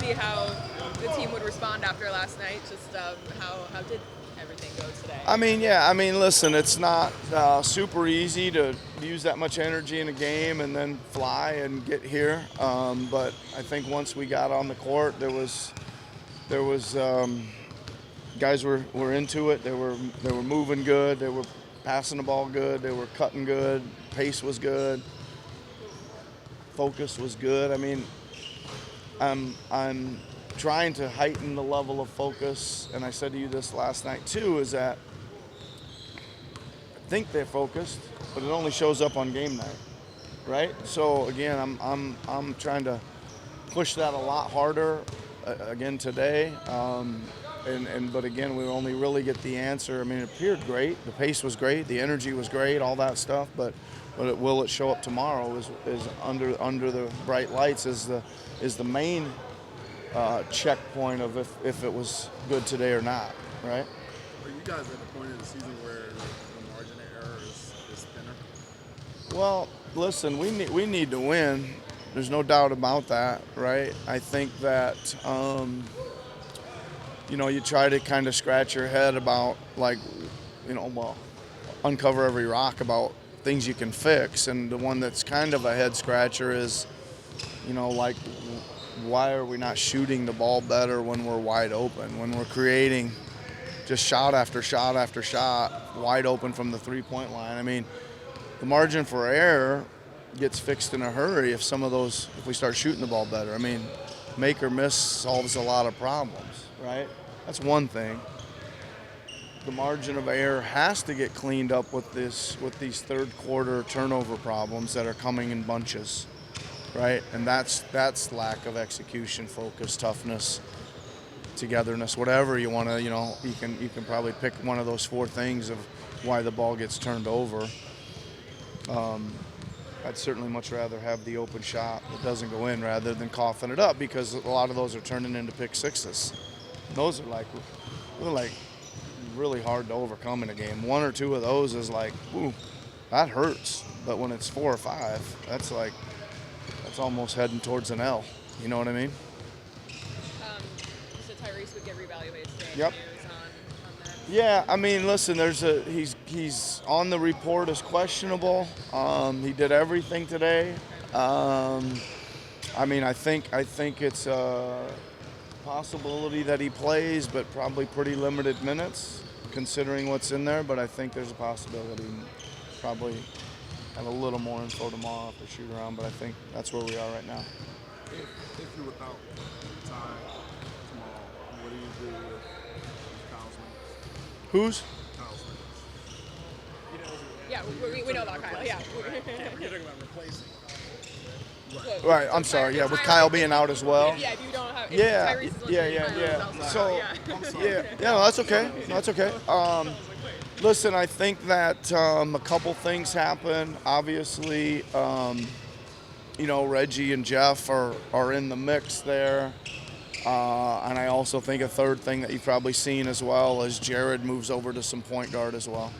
see how the team would respond after last night. Just how did everything go today? Listen, it's not super easy to use that much energy in a game and then fly and get here. But I think once we got on the court, there was guys were into it. They were moving good. They were passing the ball good. They were cutting good. Pace was good. Focus was good. I'm trying to heighten the level of focus, and I said to you this last night too, is that I think they're focused, but it only shows up on game night, right? So again, I'm trying to push that a lot harder again today. But again, we only really get the answer. It appeared great. The pace was great. The energy was great. All that stuff. But will it show up tomorrow? Is under the bright lights is the main checkpoint of if it was good today or not, right? Are you guys at the point of the season where the margin of error is thinner? Well, listen, we need to win. There's no doubt about that, right? I think that you try to kind of scratch your head about uncover every rock about things you can fix, and the one that's kind of a head scratcher is, why are we not shooting the ball better when we're wide open, when we're creating just shot after shot after shot wide open from the three-point line? The margin for error gets fixed in a hurry if we start shooting the ball better. Make or miss solves a lot of problems, right? That's one thing. The margin of error has to get cleaned up with these third quarter turnover problems that are coming in bunches, right? And that's lack of execution, focus, toughness, togetherness, whatever you want to, you can probably pick one of those four things of why the ball gets turned over. I'd certainly much rather have the open shot that doesn't go in rather than coughing it up, because a lot of those are turning into pick sixes. Those are like really hard to overcome in a game. One or two of those is like, ooh, that hurts. But when it's 4 or 5, that's almost heading towards an L. You know what I mean? So Tyrese would get reevaluated today. Yep. News on that. Yeah, listen, he's on the report as questionable. He did everything today. I think it's a possibility that he plays, but probably pretty limited minutes considering what's in there. But I think there's a possibility. Probably have a little more info tomorrow after shoot around, but I think that's where we are right now. If you're without time tomorrow, what do you do with Kyle's minutes? Who's? Kyle's minutes. Yeah, we know about Kyle. Yeah. We're talking about replacing. Right, I'm sorry. Yeah, with Kyle being out as well. Yeah, if you don't have. If Yeah, Tyrese is yeah. outside, So, yeah. no, that's okay. That's okay. Listen, I think that a couple things happen. Obviously, Reggie and Jeff are in the mix there. And I also think a third thing that you've probably seen as well is Jared moves over to some point guard as well.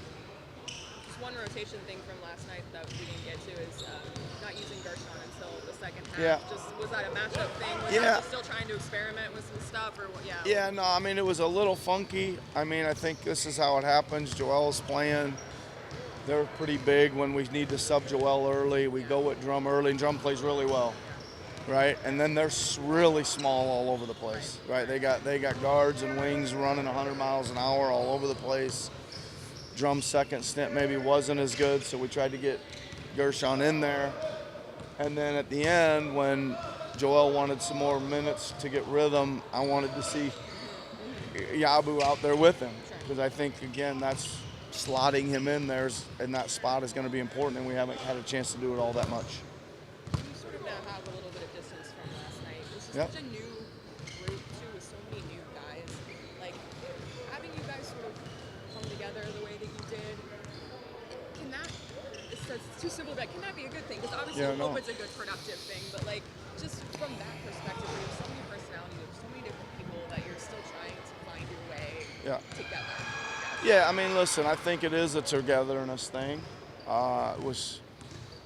Just one rotation thing from last night that we didn't get to is not using Gershon until the second half. Yeah. Was that a matchup thing? Was Yeah. that just still trying to experiment with some stuff, or what? Yeah. Yeah, no, it was a little funky. I think this is how it happens. Joel's playing. They're pretty big when we need to sub Joel early. We go with Drum early, and Drum plays really well, right? And then they're really small all over the place, right? They got guards and wings running 100 miles an hour all over the place. Drum's second stint maybe wasn't as good, so we tried to get Gershon in there. And then at the end, when Joel wanted some more minutes to get rhythm, I wanted to see Yabu out there with him, because I think, again, that's slotting him in there in that spot is going to be important, and we haven't had a chance to do it all that much. You sort of now have a little bit of distance from last night. This is Yep. such a new group too, with so many new guys. Like having you guys sort of come together the way that you did. Can that? It's too simple, but can that be a good thing? Because obviously, Yeah, I no. hope it's a good, productive thing. But like, just from that perspective, there's so many personalities, there's so many different people that you're still trying to find your way Yeah. together. Yeah, listen, I think it is a togetherness thing.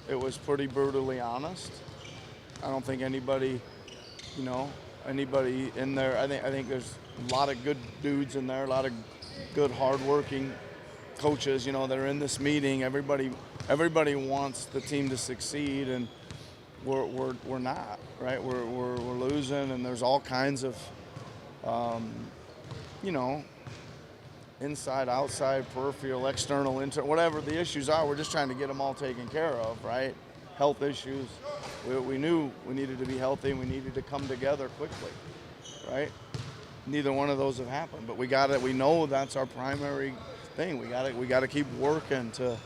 It was pretty brutally honest. I don't think anybody, anybody in there. I think there's a lot of good dudes in there, a lot of good, hardworking coaches, you know, that are in this meeting. Everybody wants the team to succeed, and we're not, right? We're losing, and there's all kinds of, you know, inside, outside, peripheral, external, internal, whatever the issues are. We're just trying to get them all taken care of, right? Health issues. We knew we needed to be healthy, and we needed to come together quickly, right? Neither one of those have happened, but we know that's our primary thing. We got to keep working to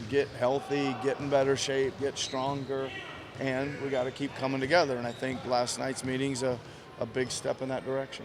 get healthy, get in better shape, get stronger, and we got to keep coming together. And I think last night's meeting's a big step in that direction.